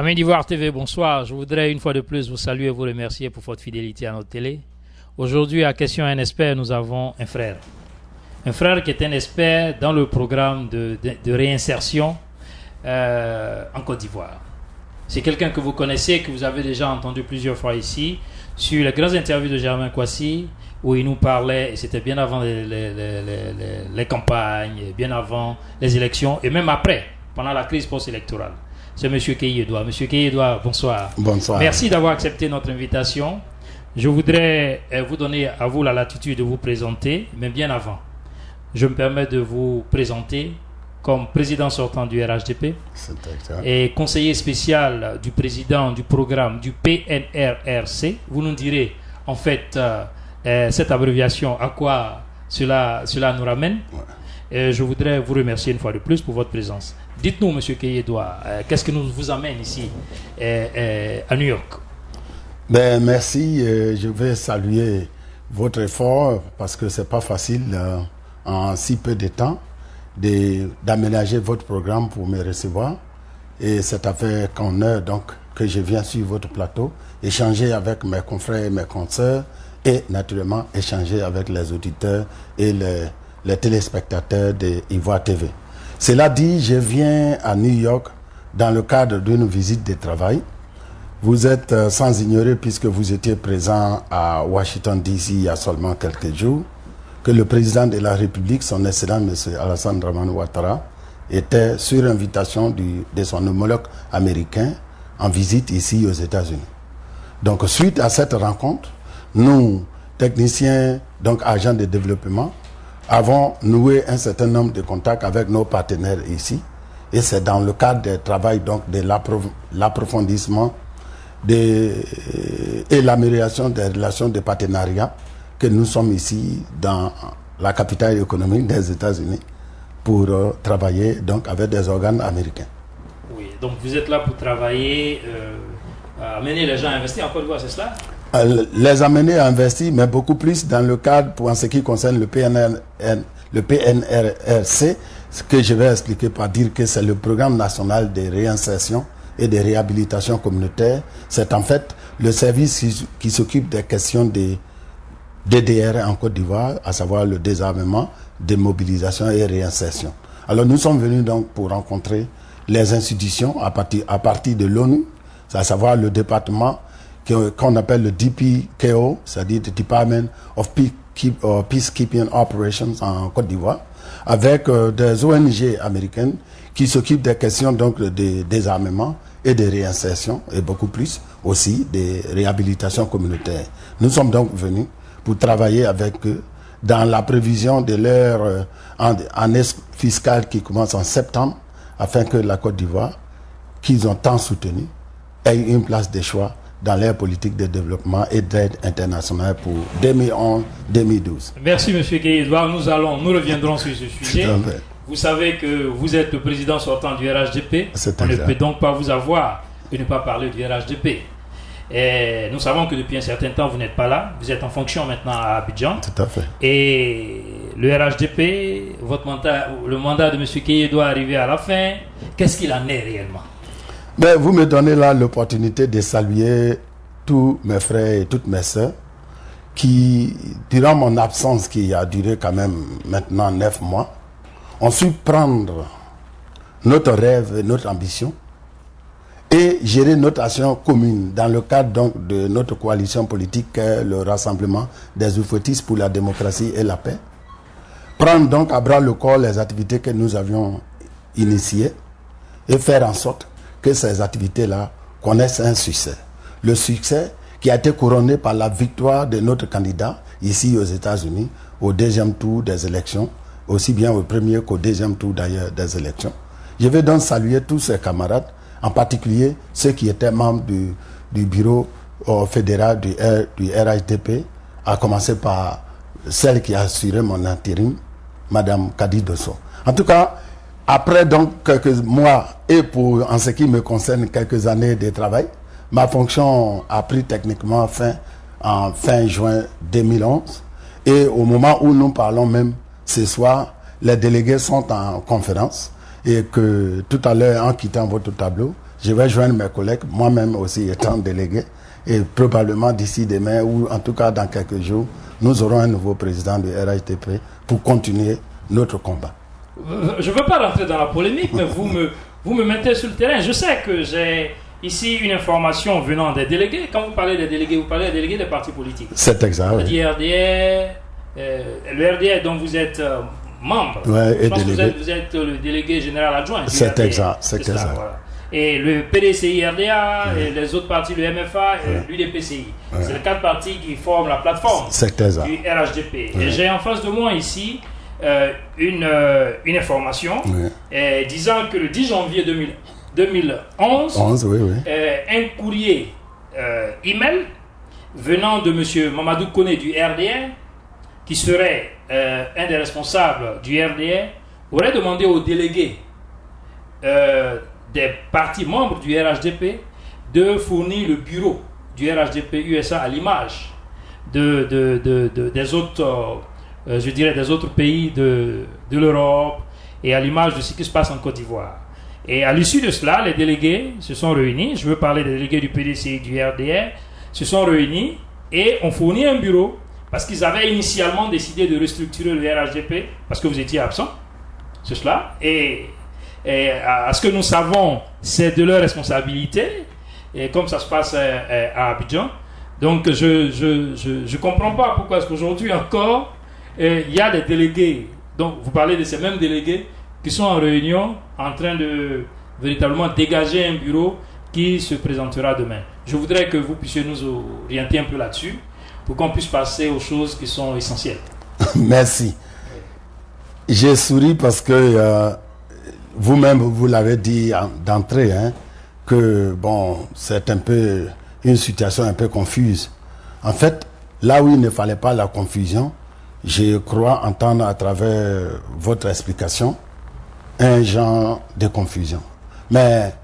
Amis d'Ivoire TV, bonsoir. Je voudrais une fois de plus vous saluer et vous remercier pour votre fidélité à notre télé. Aujourd'hui, à Question un expert, nous avons un frère. Un frère qui est un expert dans le programme de réinsertion en Côte d'Ivoire. C'est quelqu'un que vous connaissez, que vous avez déjà entendu plusieurs fois ici, sur les grandes interviews de Germain Kwasi, où il nous parlait, et c'était bien avant les campagnes, bien avant les élections, et même après, pendant la crise post-électorale. C'est M. Keyi Edouard. M. Keyi Edouard, bonsoir. Bonsoir. Merci d'avoir accepté notre invitation. Je voudrais vous donner à vous la latitude de vous présenter, mais bien avant, je me permets de vous présenter comme président sortant du RHDP et conseiller spécial du président du programme du PNRRC. Vous nous direz en fait cette abréviation à quoi cela nous ramène. Et je voudrais vous remercier une fois de plus pour votre présence. Dites-nous, M. Keyi Edouard, qu'est-ce qui vous amène ici à New York? Merci, je vais saluer votre effort parce que ce n'est pas facile en si peu de temps d'aménager votre programme pour me recevoir. Et c'est avec honneur donc que je viens sur votre plateau, échanger avec mes confrères et mes consoeurs et naturellement échanger avec les auditeurs et les téléspectateurs de Ivoire TV. Cela dit, je viens à New York dans le cadre d'une visite de travail. Vous êtes sans ignorer, puisque vous étiez présent à Washington DC il y a seulement quelques jours, que le président de la République, son excellent M. Alassane Dramane Ouattara, était sur invitation de son homologue américain en visite ici aux États-Unis. Donc, suite à cette rencontre, nous, techniciens, donc agents de développement, avons noué un certain nombre de contacts avec nos partenaires ici. Et c'est dans le cadre du travail donc, de l'approfondissement et l'amélioration des relations de partenariat que nous sommes ici dans la capitale économique des États-Unis pour travailler donc, avec des organes américains. Oui, donc vous êtes là pour travailler, amener les gens à investir en Côte d'Ivoire, c'est cela? Les amener à investir, mais beaucoup plus dans le cadre, en ce qui concerne le PNRRC, ce que je vais expliquer par dire que c'est le programme national de réinsertion et de réhabilitation communautaire. C'est en fait le service qui s'occupe des questions de DDR en Côte d'Ivoire, à savoir le désarmement, démobilisation et réinsertion. Alors nous sommes venus donc pour rencontrer les institutions à partir de l'ONU, à savoir le département qu'on appelle le DPKO, c'est-à-dire le Department of Peacekeeping Operations en Côte d'Ivoire, avec des ONG américaines qui s'occupent des questions donc de désarmement et de réinsertion, et beaucoup plus aussi de réhabilitation communautaire. Nous sommes donc venus pour travailler avec eux dans la prévision de leur année fiscale qui commence en septembre, afin que la Côte d'Ivoire, qu'ils ont tant soutenu, ait une place de choix dans leur politique de développement et d'aide internationale pour 2011-2012. Merci M. Keyi Edouard. Nous reviendrons sur ce sujet. Vous savez que vous êtes le président sortant du RHDP. On ne peut donc pas vous avoir et ne pas parler du RHDP. Et nous savons que depuis un certain temps, vous n'êtes pas là. Vous êtes en fonction maintenant à Abidjan. Tout à fait. Et le RHDP, le mandat de M. Keyi Edouard arriver à la fin. Qu'est-ce qu'il en est réellement? Vous me donnez là l'opportunité de saluer tous mes frères et toutes mes sœurs qui, durant mon absence qui a duré quand même maintenant 9 mois, ont su prendre notre rêve et notre ambition et gérer notre action commune dans le cadre donc de notre coalition politique, le Rassemblement des oufouettistes pour la démocratie et la paix. Prendre donc à bras le corps les activités que nous avions initiées et faire en sorte que ces activités-là connaissent un succès. Le succès qui a été couronné par la victoire de notre candidat ici aux États-Unis au deuxième tour des élections, aussi bien au premier qu'au deuxième tour d'ailleurs des élections. Je vais donc saluer tous ces camarades, en particulier ceux qui étaient membres du bureau fédéral du RHDP, à commencer par celle qui a assuré mon intérim, Madame Kadi Dosso. En tout cas, après donc quelques mois et en ce qui me concerne quelques années de travail, ma fonction a pris techniquement fin en fin juin 2011. Et au moment où nous parlons même ce soir, les délégués sont en conférence et que tout à l'heure, en quittant votre tableau, je vais joindre mes collègues, moi-même aussi étant délégué, et probablement d'ici demain, ou en tout cas dans quelques jours, nous aurons un nouveau président du RHDP pour continuer notre combat. Je ne veux pas rentrer dans la polémique, mais vous me mettez sur le terrain. Je sais que j'ai ici une information venant des délégués. Quand vous parlez des délégués, vous parlez des délégués des partis politiques. C'est exact. Oui. Le RDR dont vous êtes membre. Ouais, et je pense délégué. que vous êtes le délégué général adjoint. C'est exact. C'est exact. Voilà. Et le PDCI-RDA, et les autres partis, le MFA et l'UDPCI. C'est les 4 partis qui forment la plateforme du RHDP. Et j'ai en face de moi ici une information disant que le 10 janvier 2011, un courrier email venant de M. Mamadou Koné du RDR, qui serait un des responsables du RDR, aurait demandé aux délégués des partis membres du RHDP de fournir le bureau du RHDP USA à l'image des autres, je dirais, des autres pays de l'Europe et à l'image de ce qui se passe en Côte d'Ivoire. Et à l'issue de cela, les délégués se sont réunis, je veux parler des délégués du PDCI, du RDR, se sont réunis et ont fourni un bureau parce qu'ils avaient initialement décidé de restructurer le RHDP parce que vous étiez absent, c'est cela. Et à ce que nous savons, c'est de leur responsabilité, et comme ça se passe à Abidjan. Donc je comprends pas pourquoi est-ce qu'aujourd'hui encore il y a des délégués, donc vous parlez de ces mêmes délégués qui sont en réunion en train de véritablement dégager un bureau qui se présentera demain. Je voudrais que vous puissiez nous orienter un peu là-dessus pour qu'on puisse passer aux choses qui sont essentielles. Merci. J'ai souri parce que vous-même, vous l'avez dit d'entrée, hein, que bon, c'est un peu une situation un peu confuse. En fait, là où il ne fallait pas la confusion, je crois entendre à travers votre explication un genre de confusion. Mais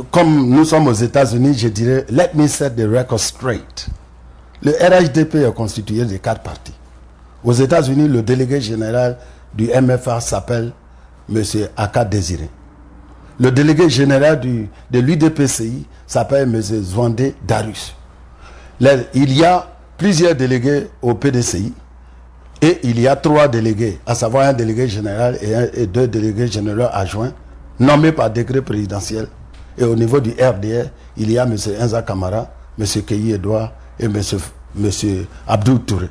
comme nous sommes aux États-Unis, je dirais, let me set the record straight. Le RHDP est constitué de 4 partis. Aux États-Unis, le délégué général du MFA s'appelle M. Aka Désiré. Le délégué général de l'UDPCI s'appelle M. Zwandé Darius. Il y a plusieurs délégués au PDCI et il y a 3 délégués, à savoir un délégué général et 2 délégués généraux adjoints nommés par décret présidentiel. Et au niveau du RDR, il y a M. Enza Kamara, M. Keyi Edouard et M. Abdou Touré.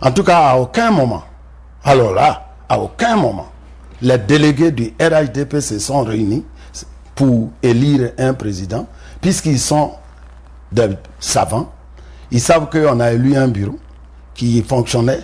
En tout cas, à aucun moment, alors là, à aucun moment, les délégués du RHDP se sont réunis pour élire un président, puisqu'ils sont des savants. Ils savent qu'on a élu un bureau qui fonctionnait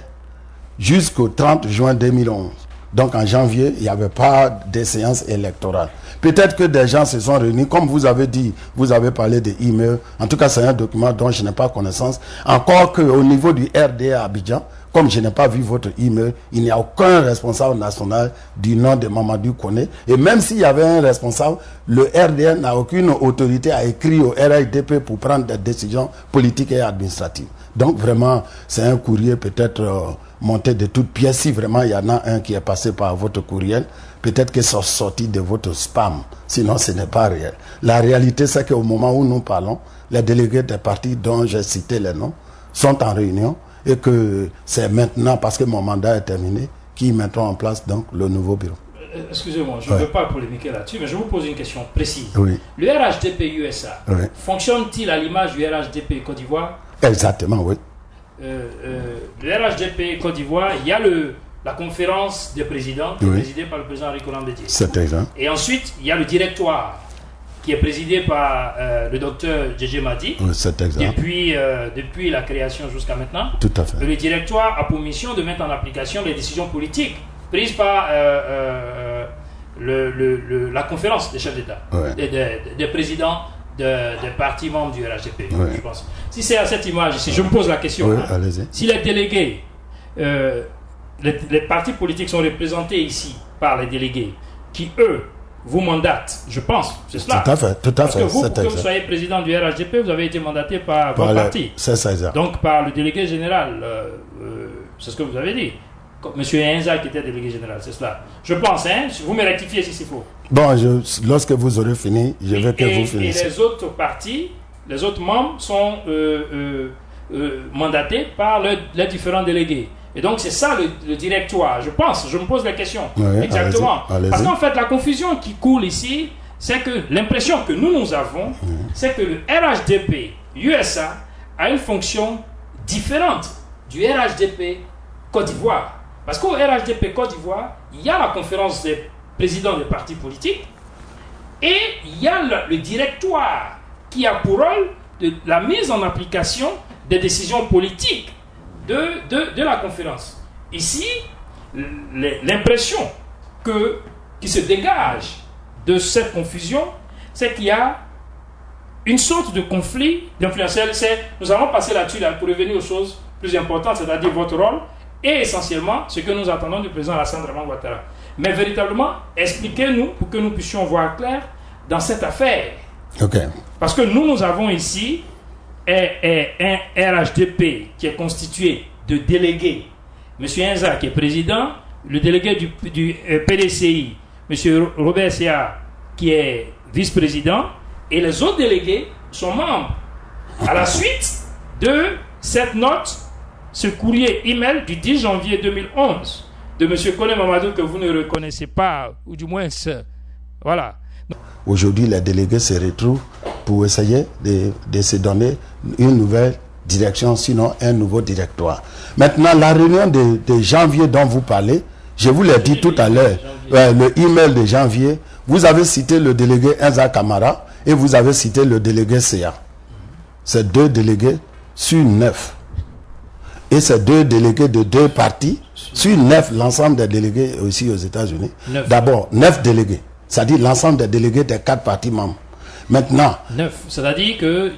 jusqu'au 30 juin 2011. Donc en janvier, il n'y avait pas de séance électorale. Peut-être que des gens se sont réunis, comme vous avez dit, vous avez parlé des emails. En tout cas, c'est un document dont je n'ai pas connaissance. Encore qu'au niveau du RDA à Abidjan, comme je n'ai pas vu votre email, il n'y a aucun responsable national du nom de Mamadou Koné. Et même s'il y avait un responsable, le RDA n'a aucune autorité à écrire au RHDP pour prendre des décisions politiques et administratives. Donc vraiment, c'est un courrier peut-être monté de toutes pièces. Si vraiment il y en a un qui est passé par votre courriel, peut-être que c'est sorti de votre spam. Sinon, ce n'est pas réel. La réalité, c'est qu'au moment où nous parlons, les délégués des partis dont j'ai cité les noms sont en réunion et que c'est maintenant, parce que mon mandat est terminé, qu'ils mettront en place donc le nouveau bureau. Excusez-moi, je ne veux pas polémiquer là-dessus, mais je vous pose une question précise. Oui. Le RHDP USA fonctionne-t-il à l'image du RHDP Côte d'Ivoire? Exactement, oui. Le RHDP Côte d'Ivoire, il y a la conférence des présidents qui est présidée par le président Henri Konan Bédié. C'est exact. Et ensuite, il y a le directoire qui est présidé par le docteur Djedje Madi. Oui, c'est exact. Depuis la création jusqu'à maintenant. Tout à fait. Le directoire a pour mission de mettre en application les décisions politiques prises par la conférence des chefs d'État, des présidents des partis membres du RHDP, je pense. Si c'est à cette image ici, je me pose la question. Si les délégués, les partis politiques sont représentés ici par les délégués, qui eux vous mandatent, je pense, c'est cela. Tout à fait, tout à Parce fait. que vous, pour que vous soyez président du RHDP, vous avez été mandaté par votre parti. C'est ça, exact. Donc par le délégué général, c'est ce que vous avez dit. M. Enza qui était délégué général, c'est cela. Je pense, hein, vous me rectifiez si c'est faux. Bon, lorsque vous aurez fini, je veux que vous finissiez. Et les autres partis, les autres membres sont mandatés par les différents délégués. Et donc c'est ça le directoire, je pense, je me pose la question. Oui, exactement. allez-y. Parce qu'en fait, la confusion qui coule ici, c'est que l'impression que nous avons, c'est que le RHDP USA a une fonction différente du RHDP Côte d'Ivoire. Parce qu'au RHDP Côte d'Ivoire, il y a la conférence des présidents des partis politiques et il y a le directoire qui a pour rôle de la mise en application des décisions politiques de la conférence. Ici, l'impression qui se dégage de cette confusion, c'est qu'il y a une sorte de conflit d'influentiel. Nous allons passer là-dessus pour revenir aux choses plus importantes, c'est-à-dire votre rôle et essentiellement ce que nous attendons du président Alassane Draman Ouattara. Mais véritablement, expliquez-nous pour que nous puissions voir clair dans cette affaire. Okay. Parce que nous avons ici un RHDP qui est constitué de délégués. M. Enza qui est président, le délégué du PDCI, M. Robert Sea qui est vice-président, et les autres délégués sont membres. À la suite de cette note, ce courrier email du 10 janvier 2011 de M. Kone Mamadou que vous ne reconnaissez pas, ou du moins, voilà. Aujourd'hui, les délégués se retrouvent pour essayer de se donner une nouvelle direction, sinon un nouveau directoire. Maintenant, la réunion de janvier dont vous parlez, je vous l'ai dit tout à l'heure, le email de janvier, vous avez cité le délégué Enza Kamara et vous avez cité le délégué Sea. C'est 2 délégués sur 9. Et c'est 2 délégués de 2 partis sur 9, l'ensemble des délégués aussi aux États-Unis. D'abord, 9 délégués. C'est-à-dire l'ensemble des délégués des 4 partis membres. Maintenant, 9, c'est-à-dire que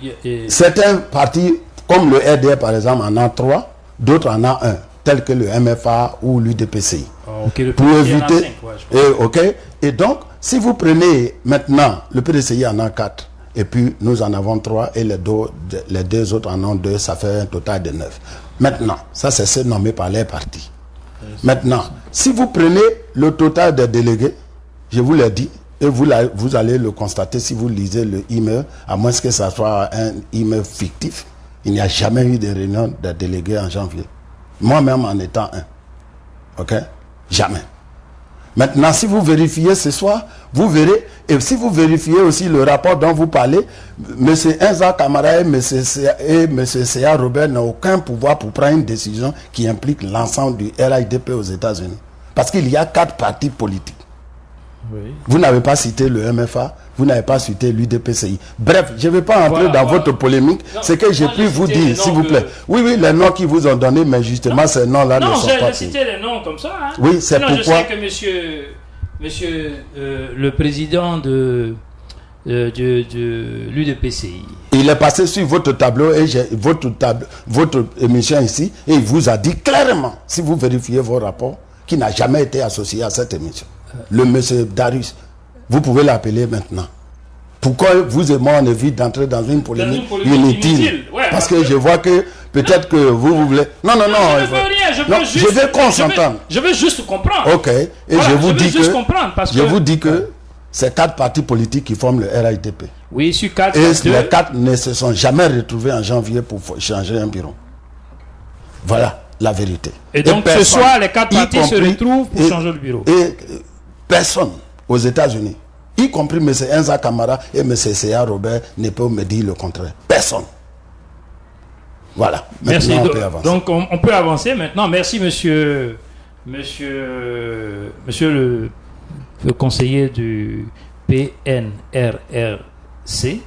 certains partis, comme le RDR par exemple, en a 3, d'autres en ont 1, tels que le MFA ou l'UDPCI. Okay, pour éviter. 5, et donc, si vous prenez maintenant, le PDCI en a 4, et puis nous en avons 3, et les 2 autres en ont 2, ça fait un total de 9. Maintenant, ça c'est nommé par les partis. Maintenant, si vous prenez le total des délégués, je vous l'ai dit, et vous allez le constater si vous lisez le email, à moins que ça soit un email fictif. Il n'y a jamais eu de réunion des délégués en janvier. Moi-même en étant un. Ok? Jamais. Maintenant, si vous vérifiez ce soir, vous verrez, et si vous vérifiez aussi le rapport dont vous parlez, M. Enza Kamara et M. Sea Robert n'ont aucun pouvoir pour prendre une décision qui implique l'ensemble du RHDP aux États-Unis. Parce qu'il y a 4 partis politiques. Oui. Vous n'avez pas cité le MFA, vous n'avez pas cité l'UDPCI. Bref, je ne vais pas entrer dans votre polémique. Ce que j'ai pu vous dire, s'il vous plaît. Oui, les noms qu'ils vous ont donnés, mais justement, ces noms-là ne sont pas... Non, j'ai cité les noms comme ça. Hein. Oui, c'est pourquoi... Je sais que monsieur le président de l'UDPCI... Il est passé sur votre tableau, et votre émission ici, et il vous a dit clairement, si vous vérifiez vos rapports, qu'il n'a jamais été associé à cette émission. Le monsieur Darius, vous pouvez l'appeler maintenant. Pourquoi vous et moi on évite d'entrer dans une polémique inutile? Ouais, parce que je vois que peut-être que vous voulez... Non, je veux qu'on s'entende. Je veux juste comprendre. Ok, et voilà, je vous dis que c'est 4 partis politiques qui forment le RHDP. Oui, sur 4. Et les 4 ne se sont jamais retrouvés en janvier pour changer un bureau. Voilà la vérité. Et donc ce soir, les 4 partis se retrouvent pour changer le bureau. Et personne aux États-Unis, y compris M. Enza Kamara et M. Sea Robert, ne peut me dire le contraire. Personne. Voilà. Merci. On peut avancer. Donc on peut avancer maintenant. Merci monsieur le conseiller du PNRRC.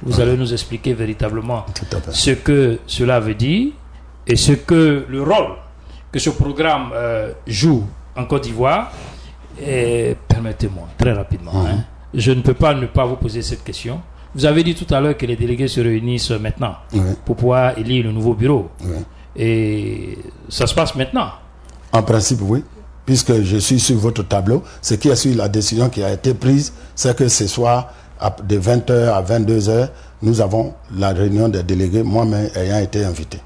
Vous allez nous expliquer véritablement ce que cela veut dire et ce que le rôle que ce programme joue en Côte d'Ivoire. Et permettez-moi, très rapidement, je ne peux pas ne pas vous poser cette question. Vous avez dit tout à l'heure que les délégués se réunissent maintenant pour pouvoir élire le nouveau bureau. Et ça se passe maintenant. En principe, oui. Puisque je suis sur votre tableau, ce qui est sur la décision qui a été prise, c'est que ce soir, de 20h à 22h, nous avons la réunion des délégués, moi-même ayant été invité.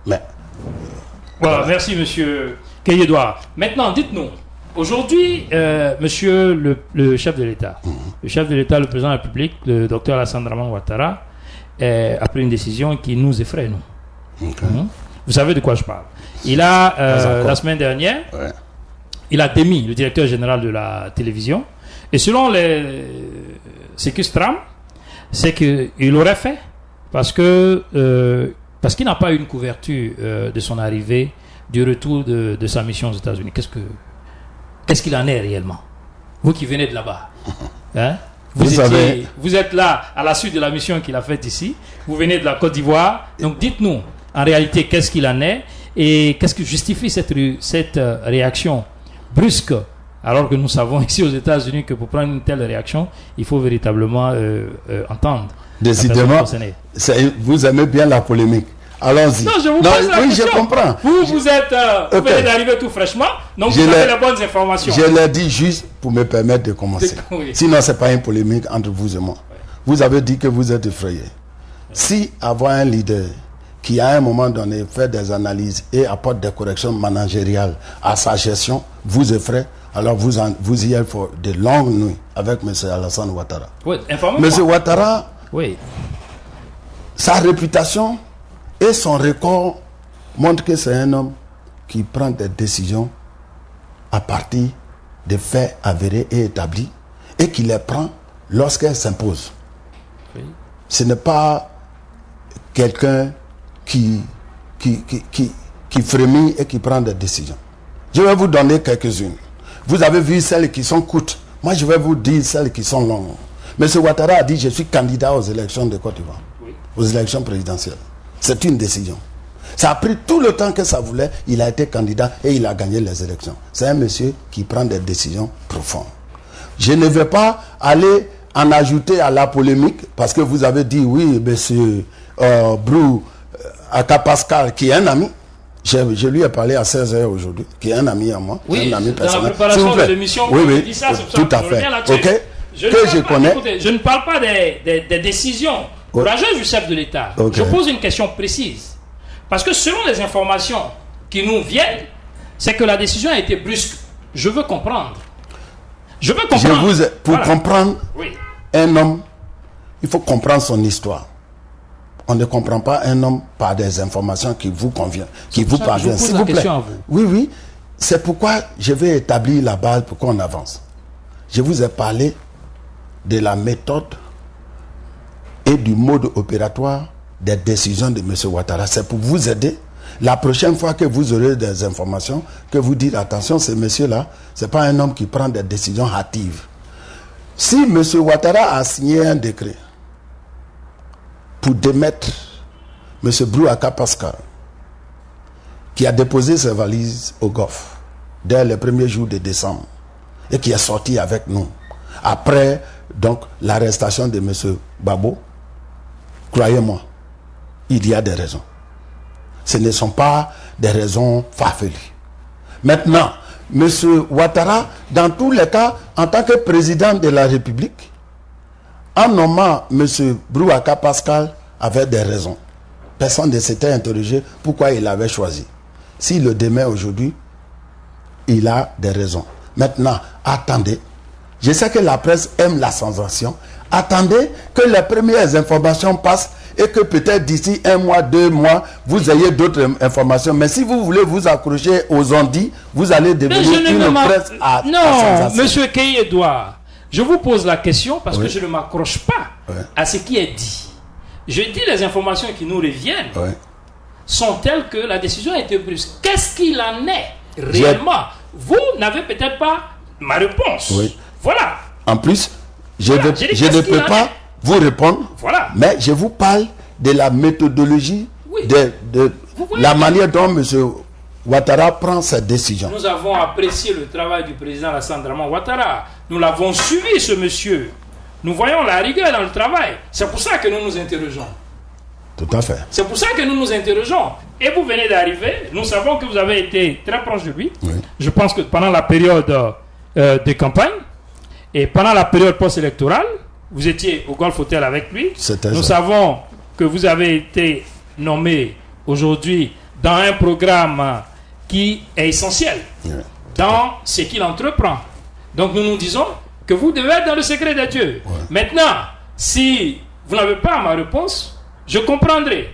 Mais... Voilà, merci monsieur Edouard. Maintenant, dites-nous, aujourd'hui, monsieur le chef de l'État, le chef de l'État, le président de la République, le docteur Alassane Dramane Ouattara, a pris une décision qui nous effraie, nous. Vous savez de quoi je parle. Il a, la semaine dernière, il a démis le directeur général de la télévision. Et selon ce qui se trame, c'est qu'il aurait fait parce qu'il n'a pas eu une couverture de son arrivée, du retour de sa mission aux États-Unis. Qu'est-ce qu'il en est réellement? Vous qui venez de là-bas, hein? Vous êtes là à la suite de la mission qu'il a faite ici. Vous venez de la Côte d'Ivoire. Donc dites-nous en réalité qu'est-ce qu'il en est et qu'est-ce qui justifie cette réaction brusque, alors que nous savons ici aux États-Unis que pour prendre une telle réaction, il faut véritablement entendre. Décidément, vous aimez bien la polémique. Allons-y. Non, je vous pose la question. Je comprends. Vous venez d'arriver tout fraîchement, donc vous avez les bonnes informations. Je l'ai dit juste pour me permettre de commencer. Oui. Sinon, ce n'est pas une polémique entre vous et moi. Vous avez dit que vous êtes effrayé. Si avoir un leader qui à un moment donné fait des analyses et apporte des corrections managériales à sa gestion vous effraie, alors vous y êtes pour de longues nuits avec M. Alassane Ouattara. Oui, M. Ouattara, sa réputation et son record montrent que c'est un homme qui prend des décisions à partir de faits avérés et établis et qui les prend lorsqu'elles s'imposent. Oui. Ce n'est pas quelqu'un qui frémit et qui prend des décisions. Je vais vous donner quelques-unes. Vous avez vu celles qui sont courtes. Moi, je vais vous dire celles qui sont longues. M. Ouattara a dit, je suis candidat aux élections de Côte d'Ivoire, aux élections présidentielles. C'est une décision. Ça a pris tout le temps que ça voulait. Il a été candidat et il a gagné les élections. C'est un monsieur qui prend des décisions profondes. Je ne vais pas aller en ajouter à la polémique parce que vous avez dit, oui, monsieur Brou Aka Pascal, qui est un ami. Je lui ai parlé à 16h aujourd'hui, qui est un ami à moi, un ami personnel. Dans la préparation de l'émission, oui, dit ça, tout à fait. Okay. Je ne parle pas des décisions courageuses du chef de l'État. Je pose une question précise. Parce que selon les informations qui nous viennent, c'est que la décision a été brusque. Je veux comprendre. Pour comprendre un homme, il faut comprendre son histoire. On ne comprend pas un homme par des informations qui vous conviennent, qui vous parviennent. S'il vous plaît. Oui. C'est pourquoi je vais établir la base pour qu'on avance. Je vous ai parlé de la méthode et du mode opératoire des décisions de M. Ouattara. C'est pour vous aider. La prochaine fois que vous aurez des informations, que vous dites attention, ce monsieur-là, ce n'est pas un homme qui prend des décisions hâtives. Si M. Ouattara a signé un décret pour démettre M. Brou Aka Pascal, qui a déposé ses valises au Golfe dès les premiers jours de décembre et qui est sorti avec nous après donc l'arrestation de M. Babo, croyez-moi, il y a des raisons. Ce ne sont pas des raisons farfelues. Maintenant, M. Ouattara, dans tous les cas, en tant que président de la République, en nommant M. Brou Aka Pascal, avait des raisons. Personne ne s'était interrogé pourquoi il avait choisi. S'il le démet aujourd'hui, il a des raisons. Maintenant, attendez. Je sais que la presse aime la sensation. Attendez que les premières informations passent et que peut-être d'ici 1 mois, 2 mois, vous ayez d'autres informations. Mais si vous voulez vous accrocher aux ondits, vous allez devenir une presse à sensation. Non, monsieur Kei Edouard, je vous pose la question parce que je ne m'accroche pas à ce qui est dit. Je dis les informations qui nous reviennent sont telles que la décision a été prise. Qu'est-ce qu'il en est réellement? Vous n'avez peut-être pas ma réponse. Voilà. En plus, je ne peux pas vous répondre, mais je vous parle de la méthodologie, de la manière dont M. Ouattara prend ses décisions. Nous avons apprécié le travail du président Alassane Dramane Ouattara. Nous l'avons suivi, ce monsieur. Nous voyons la rigueur dans le travail. C'est pour ça que nous nous interrogeons. Tout à fait. C'est pour ça que nous nous interrogeons. Et vous venez d'arriver. Nous savons que vous avez été très proche de lui. Je pense que pendant la période de campagne et pendant la période post-électorale, vous étiez au Golf Hotel avec lui. Nous savons que vous avez été nommé aujourd'hui dans un programme qui est essentiel dans ce qu'il entreprend. Donc nous nous disons que vous devez être dans le secret de Dieu. Maintenant, si vous n'avez pas ma réponse, je comprendrai.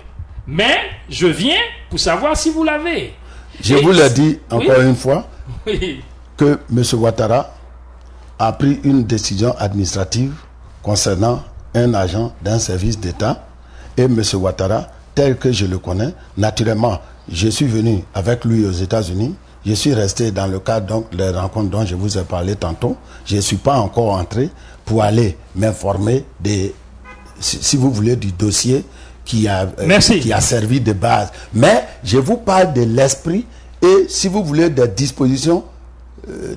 Mais je viens pour savoir si vous l'avez. Je vous l'ai dit encore une fois que M. Ouattara a pris une décision administrative concernant un agent d'un service d'État. Et M. Ouattara, tel que je le connais, naturellement, je suis venu avec lui aux États-Unis. Je suis resté dans le cadre donc des rencontres dont je vous ai parlé tantôt. Je ne suis pas encore entré pour aller m'informer des, si vous voulez, du dossier qui a servi de base. Mais je vous parle de l'esprit et, si vous voulez, des dispositions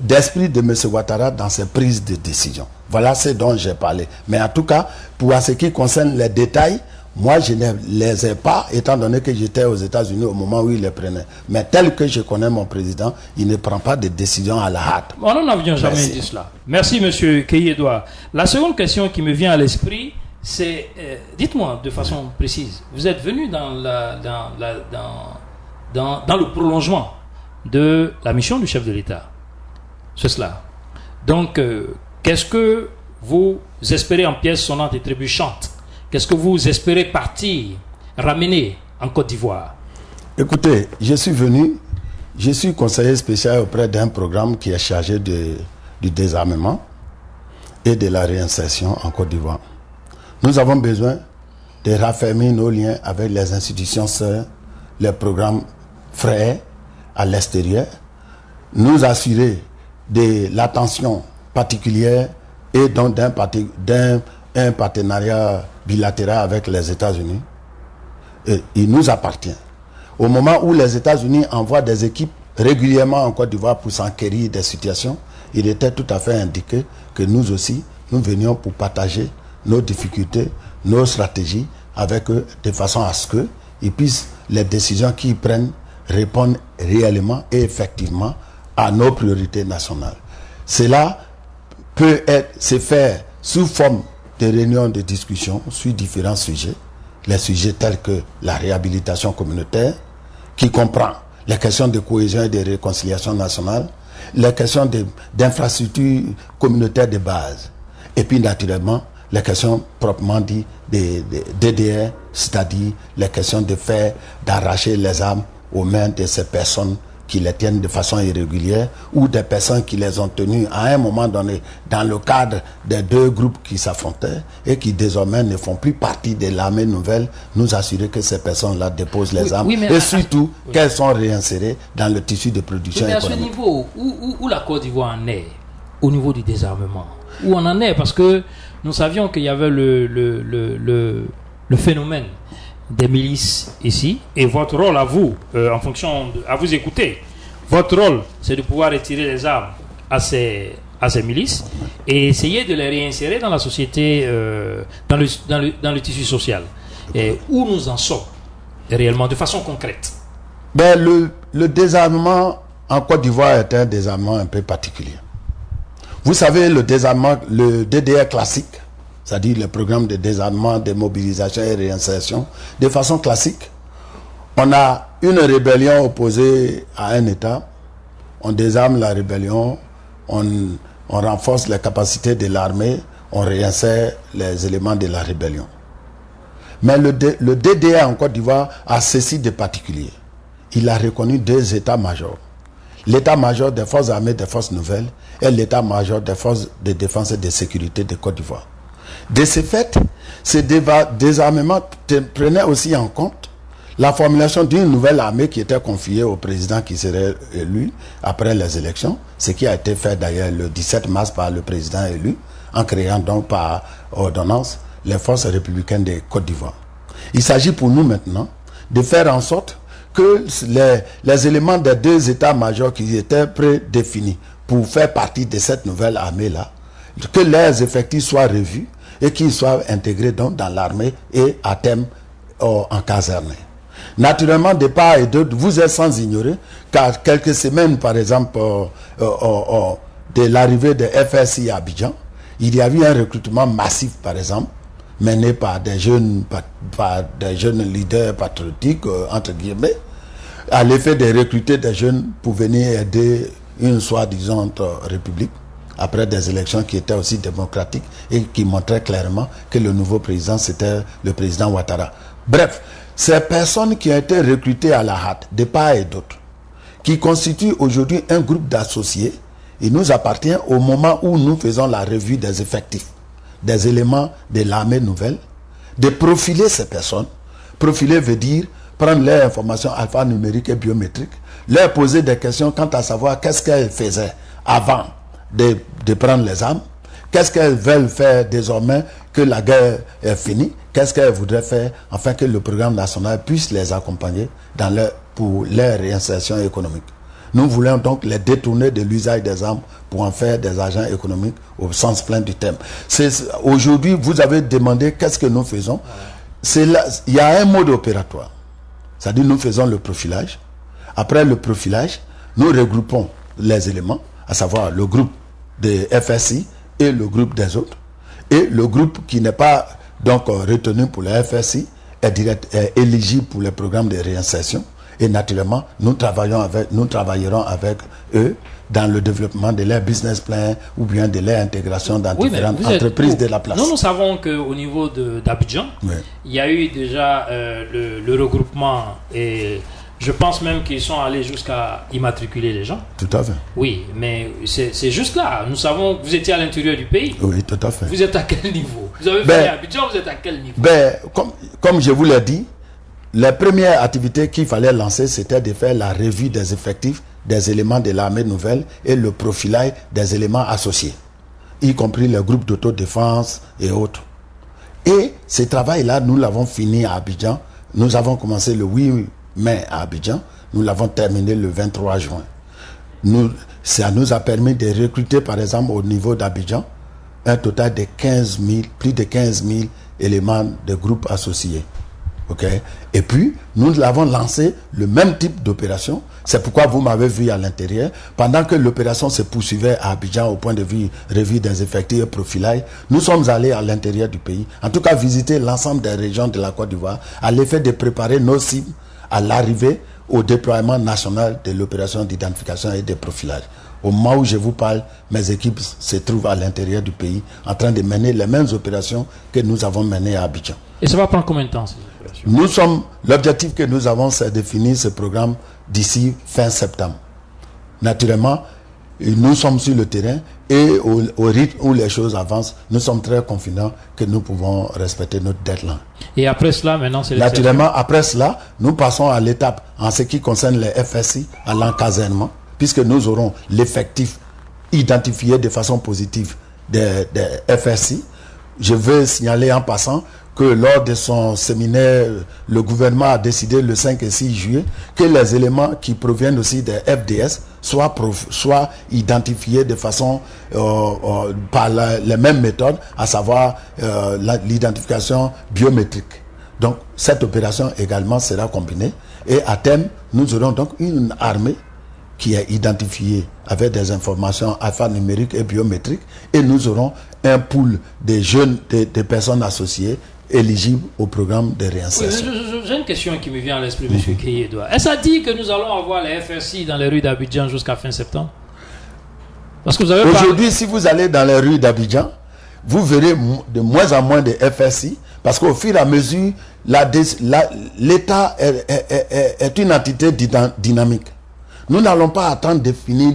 d'esprit de M. Ouattara dans ses prises de décision. Voilà ce dont j'ai parlé. Mais en tout cas, pour ce qui concerne les détails, moi, je ne les ai pas, étant donné que j'étais aux États-Unis au moment où il les prenait. Mais tel que je connais mon président, il ne prend pas de décision à la hâte. On n'en avions jamais dit cela. Merci, M. Keyi-Edouard. La seconde question qui me vient à l'esprit, c'est, dites-moi de façon précise, vous êtes venu dans le prolongement de la mission du chef de l'État. C'est cela. Donc, qu'est-ce que vous espérez en pièces sonnantes et trébuchantes? Qu'est-ce que vous espérez partir, ramener en Côte d'Ivoire? Écoutez, je suis conseiller spécial auprès d'un programme qui est chargé du désarmement et de la réinsertion en Côte d'Ivoire. Nous avons besoin de raffermir nos liens avec les institutions sœurs, les programmes frères à l'extérieur, nous assurer de l'attention particulière et donc d'un partenariat bilatéral avec les États-Unis. Il nous appartient. Au moment où les États-Unis envoient des équipes régulièrement en Côte d'Ivoire pour s'enquérir des situations, il était tout à fait indiqué que nous aussi, nous venions pour partager nos difficultés, nos stratégies avec eux, de façon à ce qu'ils puissent, les décisions qu'ils prennent, répondre réellement et effectivement à nos priorités nationales. Cela peut se faire sous forme de réunions de discussion sur différents sujets, les sujets tels que la réhabilitation communautaire, qui comprend les questions de cohésion et de réconciliation nationale, les questions d'infrastructures communautaires de base, et puis naturellement les questions proprement dites des DDR, c'est-à-dire les questions d'arracher les armes aux mains de ces personnes qui les tiennent de façon irrégulière ou des personnes qui les ont tenues à un moment donné dans le cadre des deux groupes qui s'affrontaient et qui désormais ne font plus partie de l'armée nouvelle, nous assurer que ces personnes-là déposent les armes et surtout qu'elles sont réinsérées dans le tissu de production économique. À ce niveau, où la Côte d'Ivoire en est au niveau du désarmement? Où on en est? Parce que nous savions qu'il y avait le phénomène des milices ici, et votre rôle à vous, en fonction à vous écouter, votre rôle c'est de pouvoir retirer les armes à ces milices et essayer de les réinsérer dans la société, dans le tissu social. Et où nous en sommes réellement, de façon concrète? Le désarmement en Côte d'Ivoire est un désarmement un peu particulier. Vous savez, le désarmement, le DDR classique, c'est-à-dire le programme de désarmement, de mobilisation et réinsertion, de façon classique, on a une rébellion opposée à un État, on désarme la rébellion, on renforce les capacités de l'armée, on réinsère les éléments de la rébellion. Mais le DDR en Côte d'Ivoire a ceci de particulier. Il a reconnu deux états-majors. L'état-major des forces armées des forces nouvelles et l'état-major des forces de défense et de sécurité de Côte d'Ivoire. De ce fait, ce désarmement prenait aussi en compte la formulation d'une nouvelle armée qui était confiée au président qui serait élu après les élections, ce qui a été fait d'ailleurs le 17 mars par le président élu, en créant donc par ordonnance les forces républicaines de Côte d'Ivoire. Il s'agit pour nous maintenant de faire en sorte que les éléments des deux états-majors qui étaient prédéfinis pour faire partie de cette nouvelle armée-là, que leurs effectifs soient revus et qu'ils soient intégrés donc dans l'armée et à terme en caserne. Naturellement, de part et d'autre, vous êtes sans ignorer qu'à quelques semaines, par exemple, de l'arrivée de FSI à Abidjan, il y a eu un recrutement massif, par exemple, mené par des jeunes leaders patriotiques, entre guillemets, à l'effet de recruter des jeunes pour venir aider une soi-disant république, après des élections qui étaient aussi démocratiques et qui montraient clairement que le nouveau président, c'était le président Ouattara. Bref, ces personnes qui ont été recrutées à la hâte, de part et d'autre, qui constituent aujourd'hui un groupe d'associés, il nous appartient au moment où nous faisons la revue des effectifs, des éléments de l'armée nouvelle, de profiler ces personnes. Profiler veut dire prendre leurs informations alphanumériques et biométriques, leur poser des questions quant à savoir qu'est-ce qu'elles faisaient avant de prendre les armes, qu'est-ce qu'elles veulent faire désormais que la guerre est finie, qu'est-ce qu'elles voudraient faire afin que le programme national puisse les accompagner pour leur réinsertion économique. Nous voulons donc les détourner de l'usage des armes pour en faire des agents économiques au sens plein du terme. Aujourd'hui, vous avez demandé qu'est-ce que nous faisons. Il y a un mode opératoire. C'est-à-dire nous faisons le profilage. Après le profilage, nous regroupons les éléments, à savoir le groupe des FSI et le groupe des autres. Et le groupe qui n'est pas donc retenu pour les FSI est éligible pour les programmes de réinsertion. Et naturellement, nous travaillerons avec eux dans le développement de leur business plan ou bien de leur intégration dans différentes entreprises de la place. Nous savons qu'au niveau d'Abidjan, il y a eu déjà le regroupement et je pense même qu'ils sont allés jusqu'à immatriculer les gens. Tout à fait. Oui, mais c'est juste là. Nous savons que vous étiez à l'intérieur du pays. Oui, tout à fait. Vous êtes à quel niveau? Vous avez fait Abidjan, vous êtes à quel niveau? Comme je vous l'ai dit, les premières activités qu'il fallait lancer, c'était de faire la revue des effectifs, des éléments de l'armée nouvelle et le profilage des éléments associés, y compris les groupes d'autodéfense et autres. Et ce travail-là, nous l'avons fini à Abidjan. Nous avons commencé le 8 mai à Abidjan. Nous l'avons terminé le 23 juin. Ça nous a permis de recruter, par exemple, au niveau d'Abidjan, un total de plus de 15 000 éléments de groupes associés. Okay. Et puis, nous l'avons lancé le même type d'opération. C'est pourquoi vous m'avez vu à l'intérieur. Pendant que l'opération se poursuivait à Abidjan au point de vue revue des effectifs et profilage, nous sommes allés à l'intérieur du pays, en tout cas visiter l'ensemble des régions de la Côte d'Ivoire, à l'effet de préparer nos cibles à l'arrivée au déploiement national de l'opération d'identification et de profilage. Au moment où je vous parle, mes équipes se trouvent à l'intérieur du pays en train de mener les mêmes opérations que nous avons menées à Abidjan. Et ça va prendre combien de temps ces opérations? L'objectif que nous avons, c'est de finir ce programme d'ici fin septembre. Naturellement, nous sommes sur le terrain et au rythme où les choses avancent, nous sommes très confidents que nous pouvons respecter notre deadline. Et après cela, maintenant, c'est naturellement, après cela, nous passons à l'étape en ce qui concerne les FSI, à l'encadrement, puisque nous aurons l'effectif identifié de façon positive des FSI. Je veux signaler en passant que lors de son séminaire, le gouvernement a décidé le 5 et 6 juillet que les éléments qui proviennent aussi des FDS soient identifiés de façon par les mêmes méthodes, à savoir l'identification biométrique. Donc cette opération également sera combinée et à terme, nous aurons donc une armée qui est identifiée avec des informations alphanumériques et biométriques et nous aurons un pool de jeunes, de personnes associées éligibles au programme de réinsertion. Oui, j'ai une question qui me vient à l'esprit, M. Kéyé-Edouard. Est-ce à dire que nous allons avoir les FSI dans les rues d'Abidjan jusqu'à fin septembre? Parce que vous avez aujourd'hui, si vous allez dans les rues d'Abidjan, vous verrez de moins en moins de FSI, parce qu'au fur et à mesure, l'État est une entité dynamique. Nous n'allons pas attendre de finir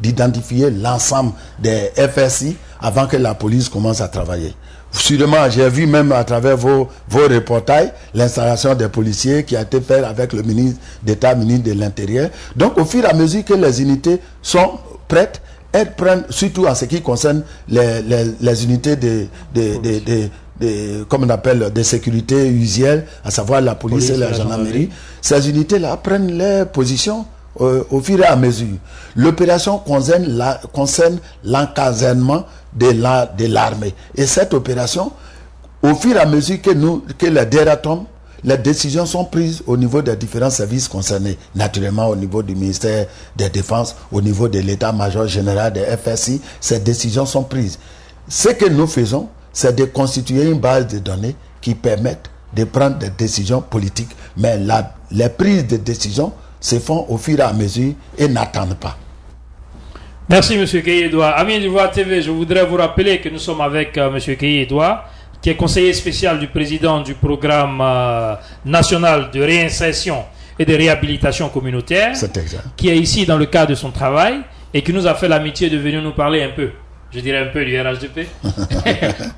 d'identifier l'ensemble des FSI avant que la police commence à travailler. Sûrement, j'ai vu même à travers vos reportages l'installation des policiers qui a été faite avec le ministre d'État, ministre de l'Intérieur. Donc, au fur et à mesure que les unités sont prêtes, elles prennent, surtout en ce qui concerne les unités comme on appelle, de sécurité usuelle, à savoir la police et la gendarmerie, ces unités-là prennent leurs positions au fur et à mesure. L'opération concerne l'encadrement de l'armée. Et cette opération, au fur et à mesure que les DERA tombent, les décisions sont prises au niveau des différents services concernés. Naturellement, au niveau du ministère de la Défense, au niveau de l'état-major général des FSI, ces décisions sont prises. Ce que nous faisons, c'est de constituer une base de données qui permettent de prendre des décisions politiques, mais les prises de décisions se font au fur et à mesure et n'attendent pas. Merci M. Gueye-Edouard. Amis d'Ivoire TV, je voudrais vous rappeler que nous sommes avec M. Gueye-Edouard, qui est conseiller spécial du président du programme national de réinsertion et de réhabilitation communautaire, qui est ici dans le cadre de son travail et qui nous a fait l'amitié de venir nous parler un peu, je dirais un peu du RHDP,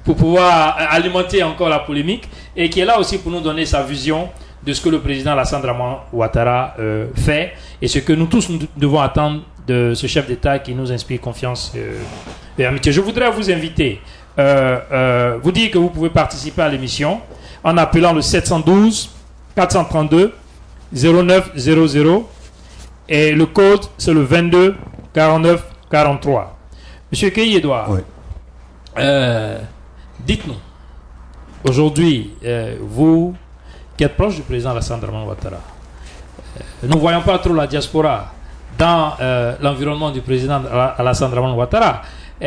pour pouvoir alimenter encore la polémique, et qui est là aussi pour nous donner sa vision de ce que le président Alassane Dramane Ouattara fait et ce que nous tous nous devons attendre de ce chef d'État qui nous inspire confiance et amitié. Je voudrais vous inviter, vous dire que vous pouvez participer à l'émission en appelant le 712 432 0900 et le code c'est le 22 49 43. Monsieur Gueye-Edouard, oui. Dites-nous, aujourd'hui, vous qui êtes proche du président Alassane Dramane Ouattara, nous ne voyons pas trop la diaspora dans l'environnement du président Alassane Dramane Ouattara. Il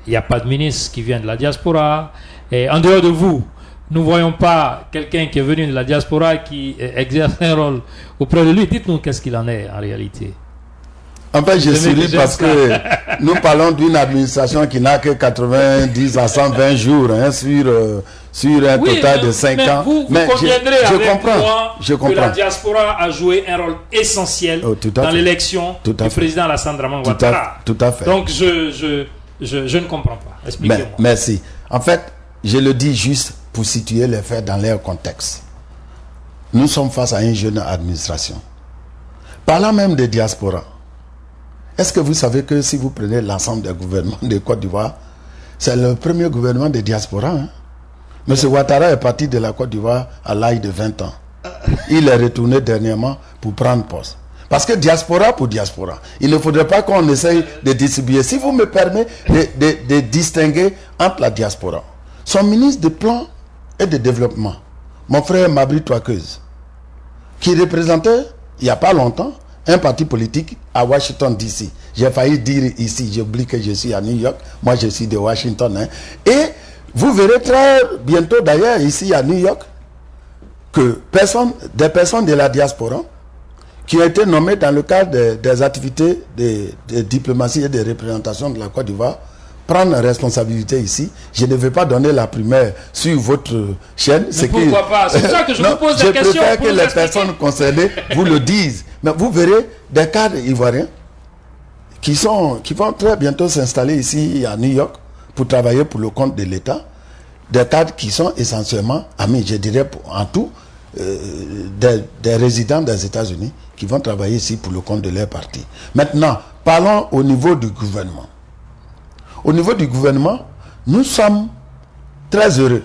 n'y a pas de ministre qui vient de la diaspora. Et en dehors de vous, nous ne voyons pas quelqu'un qui est venu de la diaspora qui exerce un rôle auprès de lui. Dites-nous qu'est-ce qu'il en est en réalité. En fait, je souris parce que nous parlons d'une administration qui n'a que 90 à 120 jours hein, sur un total de 5 ans. Vous conviendrez avec moi que la diaspora a joué un rôle essentiel dans l'élection du président Alassane Dramane Ouattara. Tout à fait. Donc, je ne comprends pas. Expliquez-moi. Merci. En fait, je le dis juste pour situer les faits dans leur contexte. Nous sommes face à une jeune administration. Parlant même de diaspora, est-ce que vous savez que si vous prenez l'ensemble des gouvernements de Côte d'Ivoire, c'est le premier gouvernement de diaspora. Hein? M. Ouattara est parti de la Côte d'Ivoire à l'âge de 20 ans. Il est retourné dernièrement pour prendre poste. Parce que diaspora pour diaspora, il ne faudrait pas qu'on essaye de distribuer. Si vous me permettez de distinguer entre la diaspora, son ministre de plan et de développement, mon frère Mabri Touakeuse, qui représentait, il n'y a pas longtemps, un parti politique à Washington DC. J'ai failli dire ici, j'oublie que je suis à New York. Moi, je suis de Washington. Hein. Et vous verrez très bientôt, d'ailleurs, ici à New York, que des personnes de la diaspora qui ont été nommées dans le cadre des activités de diplomatie et de représentation de la Côte d'Ivoire prendre responsabilité ici. Je ne vais pas donner la primaire sur votre chaîne. Pourquoi pas? C'est pour ça que je vous pose des questions. Je préfère que les personnes concernées vous le disent. Mais vous verrez des cadres ivoiriens qui vont très bientôt s'installer ici à New York pour travailler pour le compte de l'État. Des cadres qui sont essentiellement, amis, je dirais en tout, des résidents des États-Unis qui vont travailler ici pour le compte de leur parti. Maintenant, parlons au niveau du gouvernement. Au niveau du gouvernement, nous sommes très heureux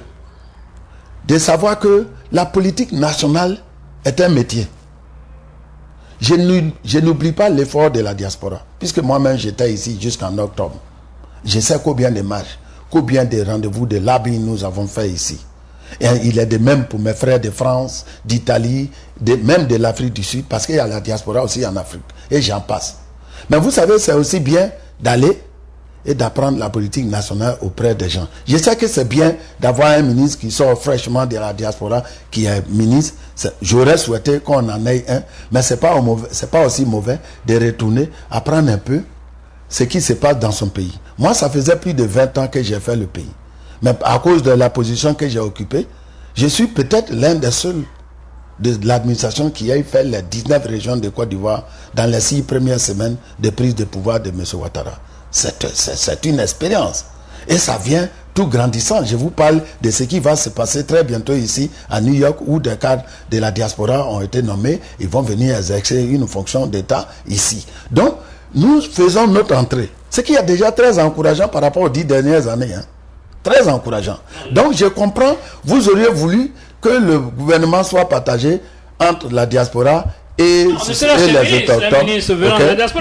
de savoir que la politique nationale est un métier. Je n'oublie pas l'effort de la diaspora, puisque moi-même j'étais ici jusqu'en octobre. Je sais combien de marches, combien de rendez-vous de lobby nous avons fait ici. Et il est de même pour mes frères de France, d'Italie, même de l'Afrique du Sud, parce qu'il y a la diaspora aussi en Afrique. Et j'en passe. Mais vous savez, c'est aussi bien d'aller et d'apprendre la politique nationale auprès des gens. Je sais que c'est bien d'avoir un ministre qui sort fraîchement de la diaspora, qui est ministre. J'aurais souhaité qu'on en ait un, mais c'est pas aussi mauvais de retourner, apprendre un peu ce qui se passe dans son pays. Moi, ça faisait plus de 20 ans que j'ai fait le pays. Mais à cause de la position que j'ai occupée, je suis peut-être l'un des seuls de l'administration qui a fait les 19 régions de Côte d'Ivoire dans les 6 premières semaines de prise de pouvoir de M. Ouattara. C'est une expérience. Et ça vient tout grandissant. Je vous parle de ce qui va se passer très bientôt ici à New York, où des cadres de la diaspora ont été nommés. Ils vont venir exercer une fonction d'État ici. Donc, nous faisons notre entrée. Ce qui est déjà très encourageant par rapport aux 10 dernières années. Hein. Très encourageant. Donc, je comprends, vous auriez voulu que le gouvernement soit partagé entre la diaspora et les autochtones.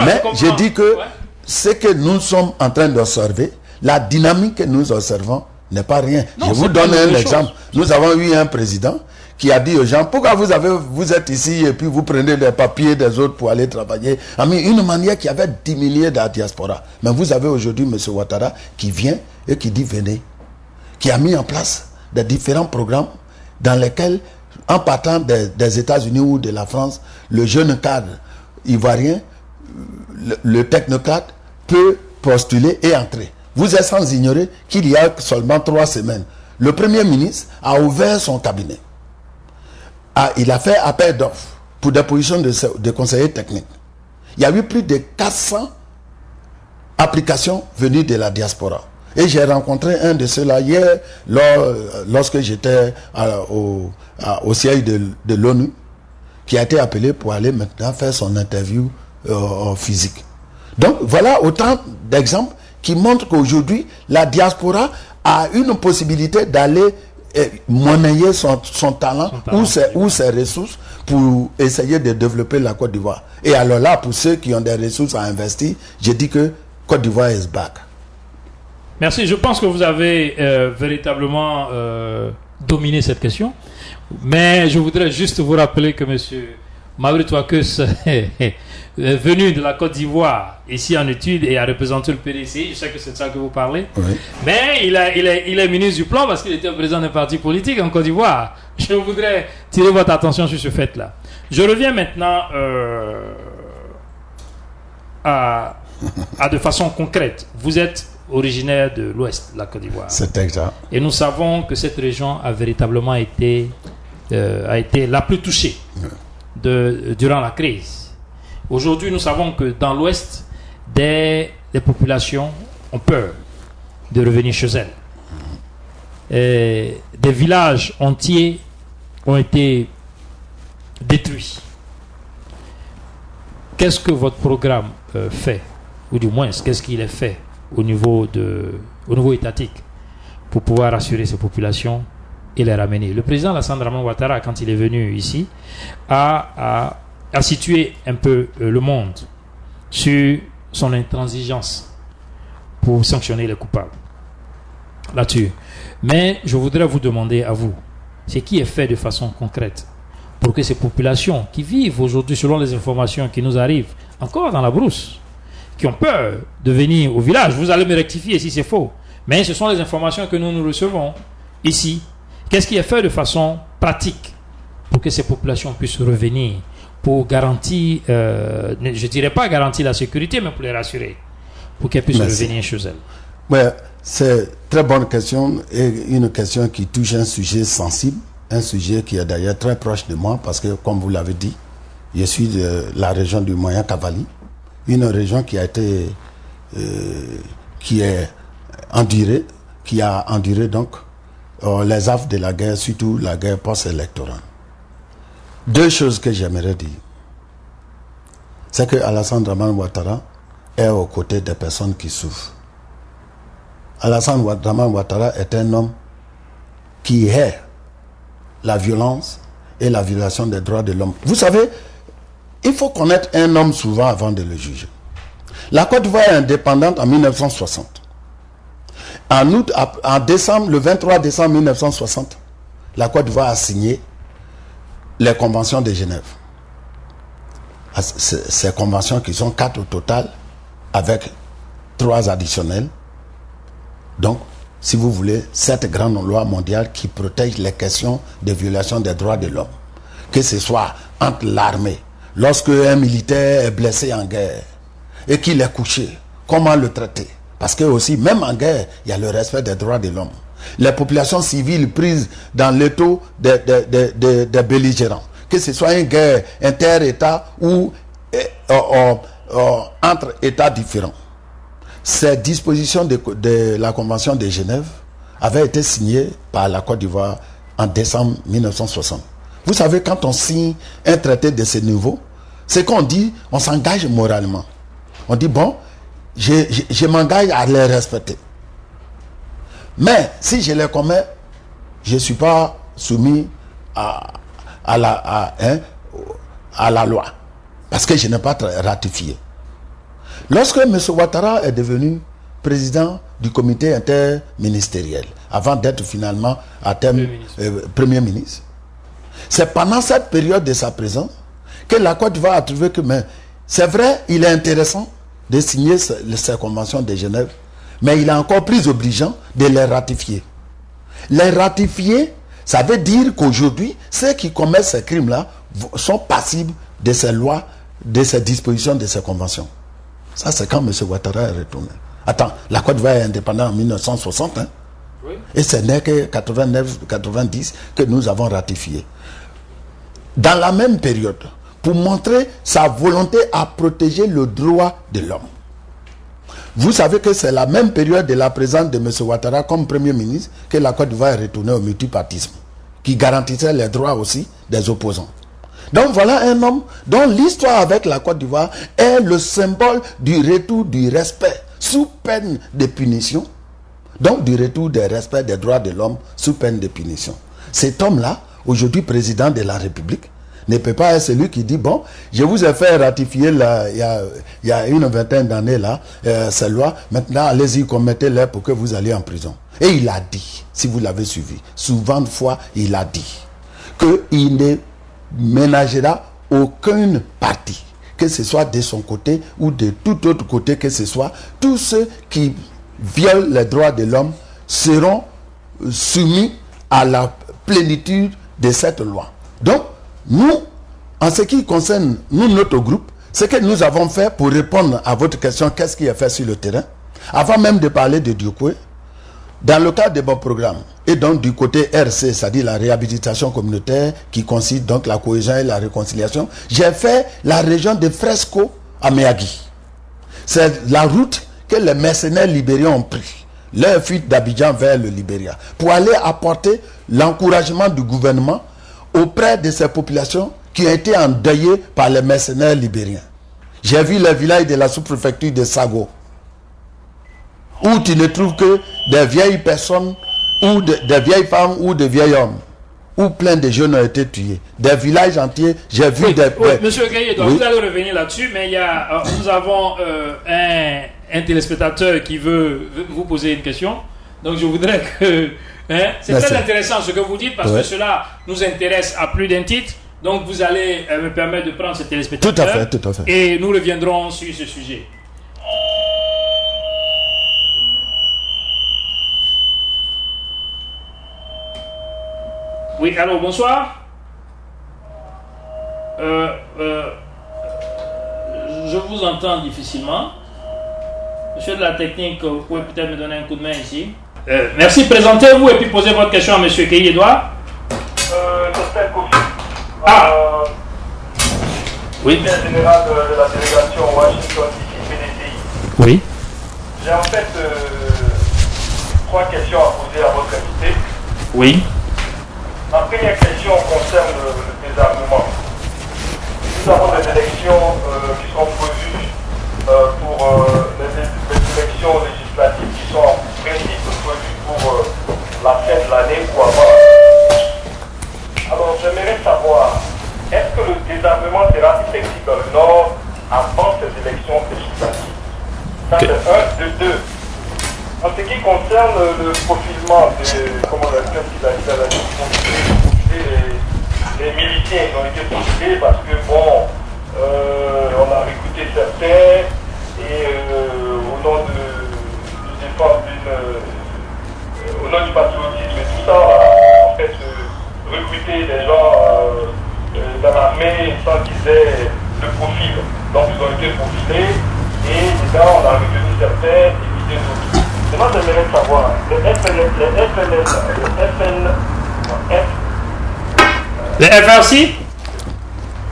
Mais je dis que ce que nous sommes en train d'observer, la dynamique que nous observons n'est pas rien. Non, je vous donne un exemple. Nous avons eu un président qui a dit aux gens, pourquoi vous êtes ici et puis vous prenez les papiers des autres pour aller travailler. Une manière qui avait diminué de la diaspora. Mais vous avez aujourd'hui M. Ouattara qui vient et qui dit venez, qui a mis en place des différents programmes dans lesquels, en partant des États-Unis ou de la France, le jeune cadre ivoirien, le technocrate, peut postuler et entrer. Vous êtes sans ignorer qu'il y a seulement 3 semaines, le Premier ministre a ouvert son cabinet. Il a fait appel d'offres pour des positions de conseillers techniques. Il y a eu plus de 400 applications venues de la diaspora. Et j'ai rencontré un de ceux-là hier, lorsque j'étais au siège de l'ONU, qui a été appelé pour aller maintenant faire son interview physique. Donc voilà autant d'exemples qui montrent qu'aujourd'hui, la diaspora a une possibilité d'aller monnayer son talent ou ses ressources pour essayer de développer la Côte d'Ivoire. Et alors là, pour ceux qui ont des ressources à investir, je dis que Côte d'Ivoire is back. Merci. Je pense que vous avez véritablement dominé cette question. Mais je voudrais juste vous rappeler que M. Mabry Touakeus est venu de la Côte d'Ivoire ici en études et a représenté le PDCI. Je sais que c'est de ça que vous parlez. Oui. Mais il est ministre du plan parce qu'il était président d'un parti politique en Côte d'Ivoire. Je voudrais tirer votre attention sur ce fait-là. Je reviens maintenant à de façon concrète. Vous êtes originaire de l'ouest de la Côte d'Ivoire. C'est exact. Et nous savons que cette région a véritablement été la plus touchée durant la crise. Aujourd'hui, nous savons que dans l'ouest, des populations ont peur de revenir chez elles. Et des villages entiers ont été détruits. Qu'est-ce que votre programme fait, ou du moins, qu'est-ce qu'il est fait au niveau étatique pour pouvoir rassurer ces populations et les ramener? Le président Alassane Dramane Ouattara, quand il est venu ici, a situé un peu le monde sur son intransigeance pour sanctionner les coupables là-dessus. Mais je voudrais vous demander à vous, ce qui est fait de façon concrète pour que ces populations qui vivent aujourd'hui, selon les informations qui nous arrivent, encore dans la brousse, qui ont peur de venir au village, vous allez me rectifier si c'est faux, mais ce sont les informations que nous recevons ici. Qu'est-ce qui est fait de façon pratique pour que ces populations puissent revenir, pour garantir, je ne dirais pas garantir la sécurité, mais pour les rassurer, pour qu'elles puissent revenir chez elles? Ouais, c'est une très bonne question et une question qui touche un sujet sensible, un sujet qui est d'ailleurs très proche de moi parce que, comme vous l'avez dit, je suis de la région du Moyen-Cavali, une région qui a été, qui a enduré donc les affres de la guerre, surtout la guerre post-électorale. 2 choses que j'aimerais dire. C'est que Alassane Dramane Ouattara est aux côtés des personnes qui souffrent. Alassane Dramane Ouattara est un homme qui hait la violence et la violation des droits de l'homme. Vous savez, il faut connaître un homme souvent avant de le juger. La Côte d'Ivoire est indépendante en 1960. En décembre, le 23 décembre 1960, la Côte d'Ivoire a signé les conventions de Genève. Ces conventions qui sont 4 au total, avec 3 additionnelles. Donc, si vous voulez, 7 grandes lois mondiales qui protègent les questions de violation des droits de l'homme. Que ce soit entre l'armée, lorsque un militaire est blessé en guerre et qu'il est couché, comment le traiter? Parce que aussi, même en guerre, il y a le respect des droits de l'homme. Les populations civiles prises dans l'étau des belligérants, que ce soit une guerre inter-État ou entre États différents. Ces dispositions de la Convention de Genève avaient été signées par la Côte d'Ivoire en décembre 1960. Vous savez, quand on signe un traité de ce niveau, c'est qu'on dit, on s'engage moralement. On dit, bon, je m'engage à les respecter. Mais si je les commets, je ne suis pas soumis à la loi. Parce que je n'ai pas ratifié. Lorsque M. Ouattara est devenu président du comité interministériel, avant d'être finalement à terme Premier ministre, c'est pendant cette période de sa présence que la Côte d'Ivoire a trouvé que, c'est vrai, il est intéressant de signer ces conventions de Genève, mais il est encore plus obligeant de les ratifier. Les ratifier, ça veut dire qu'aujourd'hui, ceux qui commettent ces crimes-là sont passibles de ces lois, de ces dispositions, de ces conventions. Ça, c'est quand M. Ouattara est retourné. Attends, la Côte d'Ivoire est indépendante en 1960, hein? Oui. Et ce n'est que 89-90 que nous avons ratifié. Dans la même période, pour montrer sa volonté à protéger le droit de l'homme. Vous savez que c'est la même période de la présence de M. Ouattara comme Premier ministre que la Côte d'Ivoire est retournée au multipartisme, qui garantissait les droits aussi des opposants. Donc voilà un homme dont l'histoire avec la Côte d'Ivoire est le symbole du retour du respect sous peine de punition. Donc du retour du respect des droits de l'homme sous peine de punition. Cet homme-là, aujourd'hui président de la République, ne peut pas être celui qui dit, bon, je vous ai fait ratifier il y a une vingtaine d'années là, ces lois, maintenant allez-y, commettez-les pour que vous alliez en prison. Et il a dit, si vous l'avez suivi, souvent de fois, il a dit qu'il ne ménagera aucune partie, que ce soit de son côté ou de tout autre côté que ce soit. Tous ceux qui violent les droits de l'homme seront soumis à la plénitude de cette loi. Donc, nous, en ce qui concerne nous, notre groupe, ce que nous avons fait pour répondre à votre question, qu'est-ce qui est fait sur le terrain, avant même de parler de Diokwe, dans le cadre de mon programme, et donc du côté RC, c'est-à-dire la réhabilitation communautaire, qui consiste donc la cohésion et la réconciliation, j'ai fait la région de Fresco à Méagui. C'est la route que les mercenaires libériens ont pris, leur fuite d'Abidjan vers le Libéria, pour aller apporter l'encouragement du gouvernement auprès de ces populations qui ont été endeuillées par les mercenaires libériens. J'ai vu le village de la sous-préfecture de Sago, où tu ne trouves que des vieilles personnes, ou des vieilles femmes, ou des vieils hommes, où plein de jeunes ont été tués. Des villages entiers, j'ai vu des... Oui, Monsieur Gaye, oui. Vous allez revenir là-dessus, mais il y a, nous avons un téléspectateur qui veut vous poser une question. Donc je voudrais que... c'est très intéressant ce que vous dites, parce que cela nous intéresse à plus d'un titre. Donc vous allez me permettre de prendre ce téléspectateur. Tout à fait. Et nous reviendrons sur ce sujet. Oui, allô, bonsoir. Je vous entends difficilement. Monsieur de la technique, vous pouvez peut-être me donner un coup de main ici. Merci, présentez-vous et puis posez votre question à M. Keyi Edouard. Oui. Général de la délégation Washington DC PDCI. Oui. J'ai en fait 3 questions à poser à votre invité. Oui. Ma première question concerne le désarmement. Nous avons des élections qui sont prévues pour les élections législatives qui sont en principe prévues pour la fin de l'année ou avant. Alors j'aimerais savoir, est-ce que le désarmement sera effectif dans le Nord avant ces élections législatives? Ça c'est un. De deux. En ce qui concerne le profilement les miliciens qui ont été profilés parce que bon, on a recruté certains et au nom du défense au nom du patriotisme et tout ça, on a en fait recruté des gens dans l'armée sans qu'ils aient le profil. Donc ils ont été profilés et dedans on a retenu certains et évité d'autres. Maintenant, j'aimerais savoir, le FRC?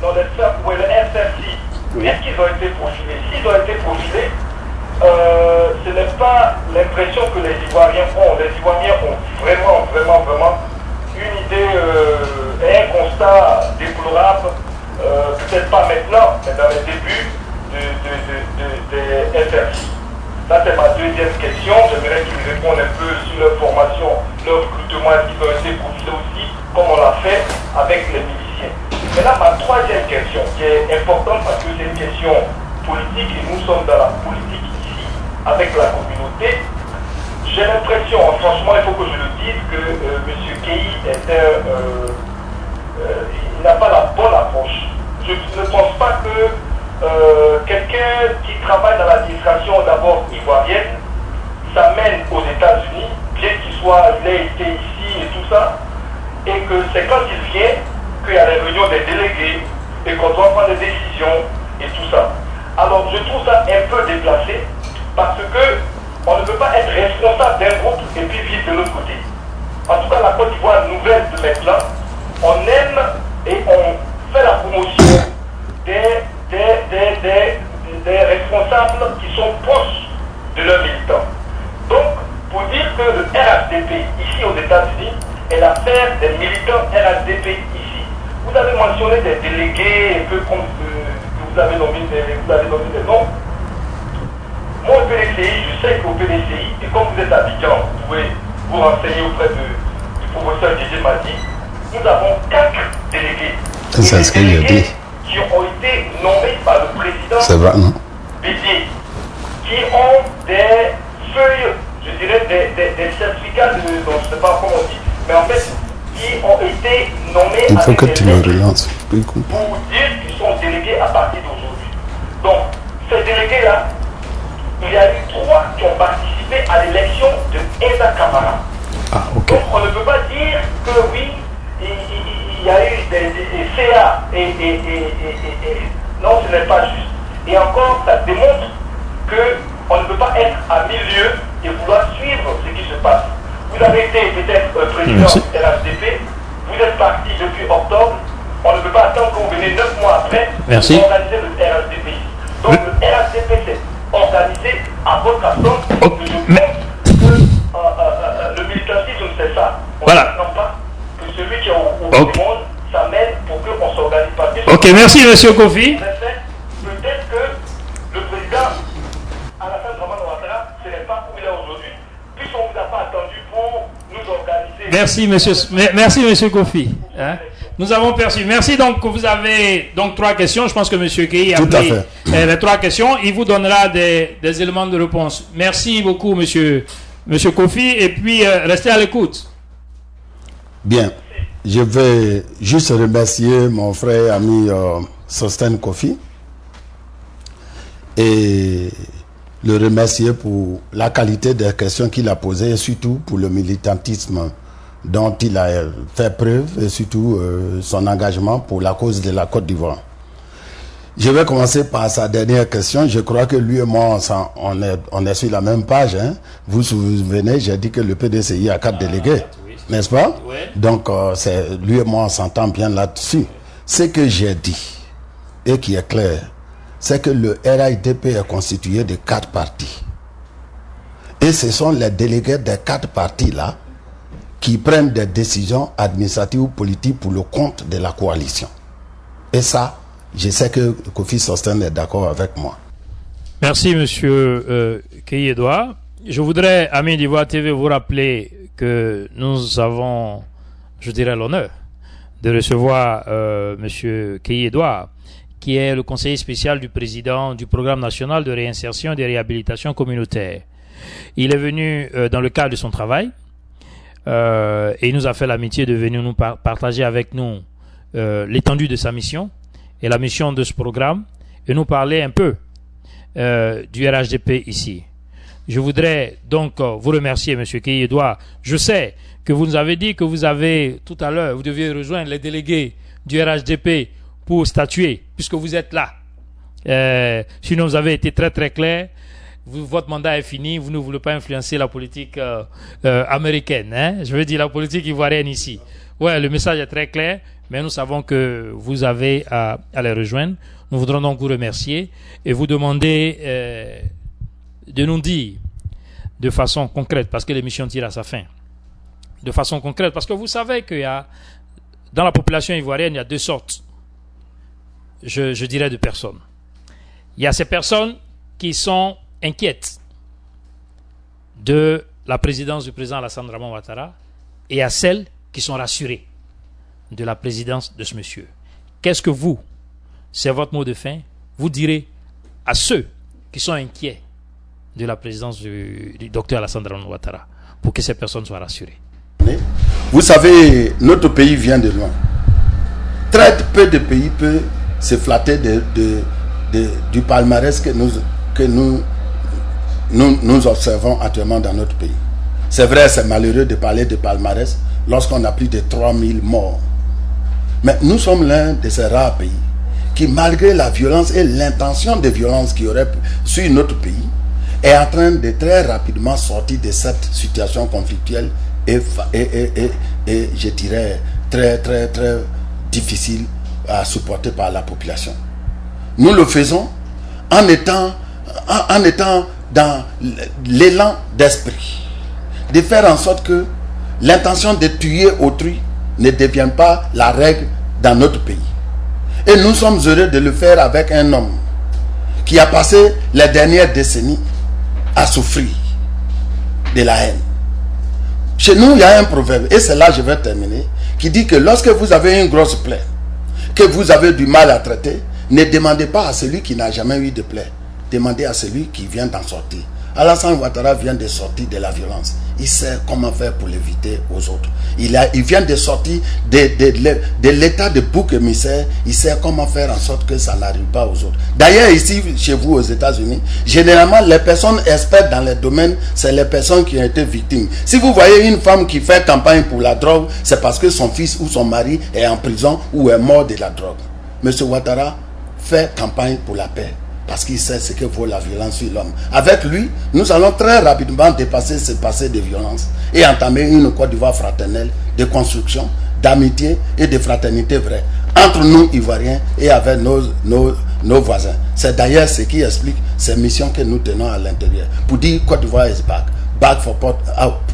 Non, le FRC, oui. Est-ce qu'ils ont été profilés? S'ils ont été profilés, ce n'est pas l'impression que les Ivoiriens ont. Les Ivoiriens ont vraiment une idée et un constat déplorable, peut-être pas maintenant, mais dans les débuts des FRC. Ça, c'est ma deuxième question. J'aimerais qu'ils me répondent un peu sur leur formation, leur recrutement, est-ce qu'ils ont été profilés aussi, comme on l'a fait avec les miliciens. Mais là, ma troisième question, qui est importante parce que c'est une question politique et nous sommes dans la politique ici, avec la communauté. J'ai l'impression, franchement, il faut que je le dise, que M. Keyi il n'a pas la bonne approche. Je ne pense pas que quelqu'un qui travaille dans l'administration d'abord ivoirienne s'amène aux États-Unis, bien qu'il ait été ici et tout ça, et que c'est quand il vient qu'il y a les réunions des délégués et qu'on doit prendre des décisions et tout ça. Alors je trouve ça un peu déplacé parce que on ne peut pas être responsable d'un groupe et puis vivre de l'autre côté. En tout cas, la Côte d'Ivoire nouvelle de maintenant, on aime et on fait la promotion des responsables qui sont proches de leurs militants. Donc, pour dire que le RHDP ici aux États-Unis est l'affaire des militants RHDP ici. Vous avez mentionné des délégués, un peu comme vous avez nommé des noms. Moi, au PDCI, je sais qu'au PDCI, et comme vous êtes Abidjan, vous pouvez vous renseigner auprès du professeur Didier Madi, nous avons 4 délégués. C'est ce que j'ai dit. Qui ont été nommés par le président Bédier, qui ont des feuilles, je dirais des certificats de, je ne sais pas comment on dit, mais en fait, qui ont été nommés il faut avec que des tu me lettres relances. pour dire qu'ils sont délégués à partir d'aujourd'hui. Donc, ces délégués-là, il y a eu 3 qui ont participé à l'élection de Eza Kamara. Ah, ok. Donc, on ne peut pas dire que oui, il y a eu des CA et non, ce n'est pas juste. Et encore, ça démontre qu'on ne peut pas être à milieu et vouloir suivre ce qui se passe. Vous avez été peut-être président RHDP, vous êtes parti depuis octobre, on ne peut pas attendre que vous venez 9 mois après pour organiser le RHDP. Donc le RHDP s'est organisé à votre façon. Je pense que le militantisme c'est ça. On n'attend pas que celui qui est au monde s'amène pour qu'on s'organise pas. Ok, merci monsieur Kofi. Peut-être que le président Alassane Dramane Ouattara ce n'est pas où il est aujourd'hui, puisqu'on ne vous a pas attendu pour nous organiser. Merci monsieur Kofi. Hein? Nous avons perçu. Merci. Donc, vous avez donc 3 questions. Je pense que M. Gueye a pris les 3 questions. Il vous donnera des éléments de réponse. Merci beaucoup, monsieur Kofi. Et puis, restez à l'écoute. Bien. Je vais juste remercier mon frère et ami Sostène Kofi et le remercier pour la qualité des questions qu'il a posées et surtout pour le militantisme dont il a fait preuve et surtout son engagement pour la cause de la Côte d'Ivoire. Je vais commencer par sa dernière question. Je crois que lui et moi, on est sur la même page. Hein. Vous vous souvenez, j'ai dit que le PDCI a 4 délégués, n'est-ce pas? Oui. Donc, lui et moi, on s'entend bien là-dessus. Ce que j'ai dit, et qui est clair, c'est que le RHDP est constitué de 4 partis. Et ce sont les délégués des 4 partis-là qui prennent des décisions administratives ou politiques pour le compte de la coalition. Et ça, je sais que Kofi Sostène est d'accord avec moi. Merci, monsieur Gueye Edouard. Je voudrais, amis d'Ivoire TV, vous rappeler que nous avons, je dirais, l'honneur de recevoir monsieur Gueye Edouard, qui est le conseiller spécial du président du programme national de réinsertion et de réhabilitation communautaire. Il est venu dans le cadre de son travail et il nous a fait l'amitié de venir nous partager avec nous l'étendue de sa mission et la mission de ce programme et nous parler un peu du RHDP ici. Je voudrais donc vous remercier, monsieur Gueye Edouard. Je sais que vous nous avez dit que vous avez, tout à l'heure, vous deviez rejoindre les délégués du RHDP pour statuer, puisque vous êtes là. Sinon, vous avez été très très clair. Votre mandat est fini. Vous ne voulez pas influencer la politique américaine. Hein? Je veux dire la politique ivoirienne ici. Ouais, le message est très clair, mais nous savons que vous avez à les rejoindre. Nous voudrons donc vous remercier et vous demander de nous dire de façon concrète, parce que l'émission tire à sa fin, de façon concrète, parce que vous savez qu'il y a, dans la population ivoirienne, il y a 2 sortes, je dirais, de personnes. Il y a ces personnes qui sont inquiètes de la présidence du président Alassane Dramane Ouattara et il y a celles qui sont rassurées de la présidence de ce monsieur. Qu'est-ce que vous, c'est votre mot de fin, vous direz à ceux qui sont inquiets de la présidence du docteur Alassane Dramane Ouattara pour que ces personnes soient rassurées? Vous savez, notre pays vient de loin. Très peu de pays peuvent se flatter du palmarès que nous observons actuellement dans notre pays. C'est vrai, c'est malheureux de parler de palmarès lorsqu'on a plus de 3000 morts. Mais nous sommes l'un de ces rares pays qui, malgré la violence et l'intention de violence qui aurait sur notre pays, est en train de très rapidement sortir de cette situation conflictuelle et je dirais très difficile à supporter par la population. Nous le faisons en étant dans l'élan d'esprit, de faire en sorte que l'intention de tuer autrui ne devienne pas la règle dans notre pays. Et nous sommes heureux de le faire avec un homme qui a passé les dernières décennies à souffrir de la haine. Chez nous, il y a un proverbe, et c'est là que je vais terminer, qui dit que lorsque vous avez une grosse plaie, que vous avez du mal à traiter, ne demandez pas à celui qui n'a jamais eu de plaie. Demandez à celui qui vient d'en sortir. Alassane Ouattara vient de sortir de la violence. Il sait comment faire pour l'éviter aux autres. Il vient de sortir de l'état de bouc émissaire. Il sait comment faire en sorte que ça n'arrive pas aux autres. D'ailleurs, ici, chez vous, aux États-Unis, généralement, les personnes expertes dans les domaines, c'est les personnes qui ont été victimes. Si vous voyez une femme qui fait campagne pour la drogue, c'est parce que son fils ou son mari est en prison ou est mort de la drogue. Monsieur Ouattara fait campagne pour la paix, parce qu'il sait ce que vaut la violence sur l'homme. Avec lui, nous allons très rapidement dépasser ce passé de violence et entamer une Côte d'Ivoire fraternelle de construction, d'amitié et de fraternité vraie entre nous, Ivoiriens, et avec nos voisins. C'est d'ailleurs ce qui explique ces missions que nous tenons à l'intérieur. Pour dire Côte d'Ivoire is back. Back for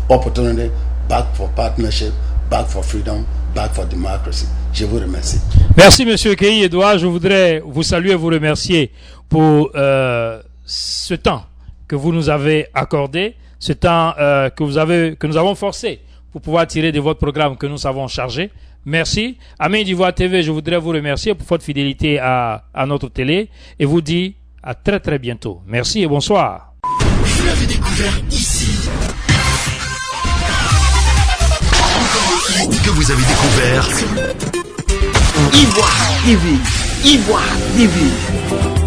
opportunity, back for partnership, back for freedom, back for democracy. Je vous remercie. Merci, M. Keï Edouard. Je voudrais vous saluer et vous remercier pour ce temps que vous nous avez accordé, ce temps que nous avons forcé pour pouvoir tirer de votre programme que nous avons chargé. Merci. Amis d'Ivoire TV, je voudrais vous remercier pour votre fidélité à notre télé et vous dire à très bientôt. Merci et bonsoir. Vous l'avez découvert ici. Que vous avez découvert Ivoire TV. Ivoire TV.